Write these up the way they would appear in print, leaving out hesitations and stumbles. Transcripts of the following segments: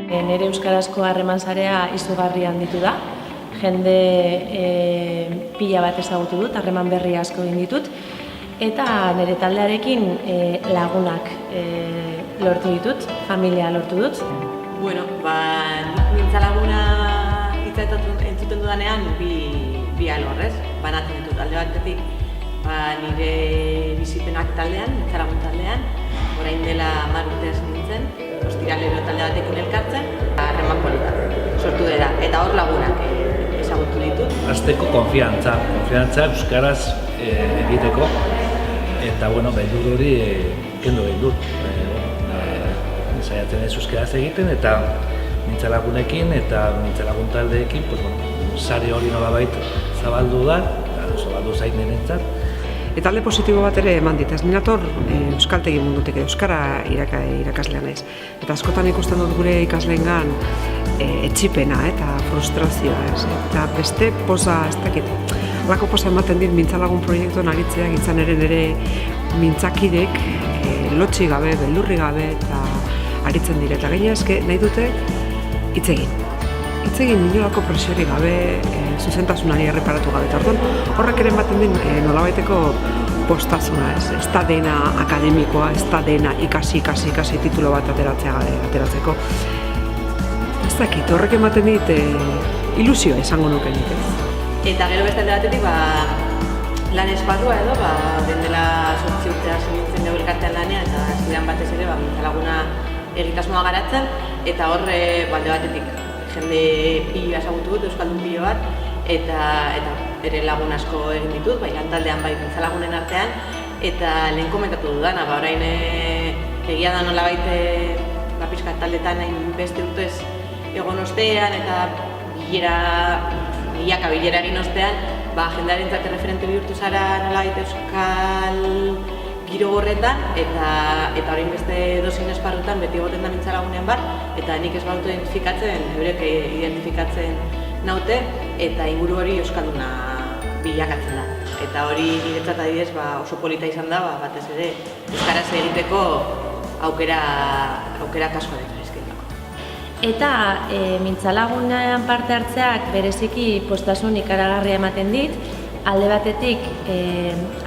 Nere euskarazko harreman sarea izugarri handitu da. Jende pila bat ezagutu dut, harreman berri asko egin ditut. Eta nire taldearekin lagunak lortu ditut, familia lortu dut. Bueno, mintzalaguna entzuten dudanean bi alor, ez? Banatzen ditut alde batetik nire bizipenak taldean, mintzalagun taldean, orain dela 10 urte hasi nintzen, ostiralero talde batekin elkartzen, harreman polita sortu dira, eta hor lagunak ezagutu ditut. Hasteko konfiantza euskaraz egiteko, eta beldur hori kendu egin dut. Saiatzen ez euskaraz egiten, eta mintzalagunekin eta mintzalagun taldeekin sare hori nolabait zabaldu da, zabaldu zait nirentzat. Eta alde positibo bat ere eman dit, ez ninator euskaltegi mundutik, euskara irakaslean naiz. Eta askotan ikusten dut gure ikasleengan etxipena eta frustrazioa, ez? Eta beste poza, ez dakit, horako poza ematen dit mintzalagun proiektuan aritzeak izan ere nire mintzakidek lotxi gabe, beldurri gabe eta aritzen dire. Eta gainera eske nahi dute hitz egin. Hitz egin inolako presiori gabe, zuzentasunari erreparatu gabe. Eta horrek ere ematen din nolabaiteko postasuna, ez da dena akademikoa, ez da dena ikasi titulo bat ateratzeko. Ez dakit, horrek ematen dit ilusioa izango nuke nik, ez? Eta gero beste alde batetik lan esparrua edo, dendela 8 urte hasi nintzen dugu elkartean lanean, eta estudian batez ere mintzalaguna egitasmoa garatzen, eta hor alde batetik jende pilo ezagutu dut, euskaldun pilo bat, eta ere lagun asko egin ditut, bai lan taldean, bai mintzalagunen artean, eta lehen komentatu dudana, orain egia da nolabait pixkat taldetan beste urtez egon ostean, eta milaka bilera egin ostean, jendearentzat referente bihurtu zara nolabait euskal giro horretan, eta orain beste dozin esparrutan beti egoten da mintzalagunean bat, eta nik ez badutu identifikatzen, eurek identifikatzen naute, eta inguru hori euskalduna bilakatzen da. Eta hori niretzat adibidez oso polita izan da, batez ere euskaraz egiteko aukera kaskoa ditu ezkindako. Eta mintzalagunean parte hartzeak bereziki postasun ikaragarria ematen dit, alde batetik,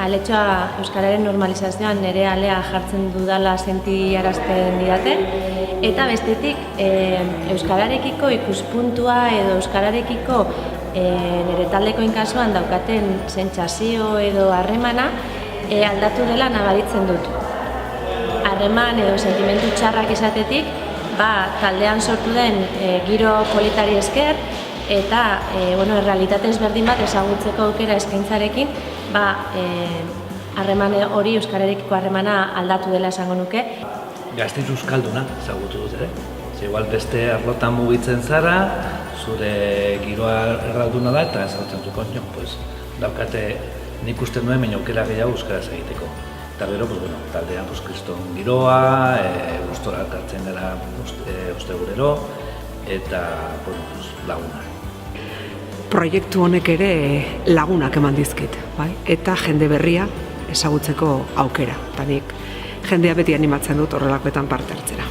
aletxoa euskararen normalizazioan nire alea jartzen dudala sentiarazten didate, eta bestetik euskararekiko ikuspuntua edo euskararekiko nire taldekoen kasuan daukaten sentsazio edo harremana aldatu dela nabaritzen dut. Harreman edo sentimendu txarrak izatetik, taldean sortu den giro politari esker, eta realitate ezberdin bat ezagutzeko aukera eskaintzarekin, harreman hori euskararekiko harremana aldatu dela esango nuke. Gazteiz euskalduna ezagutu dut ere. Igual beste arlotan mugitzen zara, zure giroa erralduna da eta ezagutzen zuko, daukate nik uste nuen baina aukera gehiago euskaraz egiteko. Eta gero, taldean kriston giroa, gustora elkartzen gara ostegurero, eta lagunak. Proiektu honek ere lagunak eman dizkit, eta jende berria ezagutzeko aukera. Eta nik jendea beti animatzen dut horrelakoetan parte hartzera.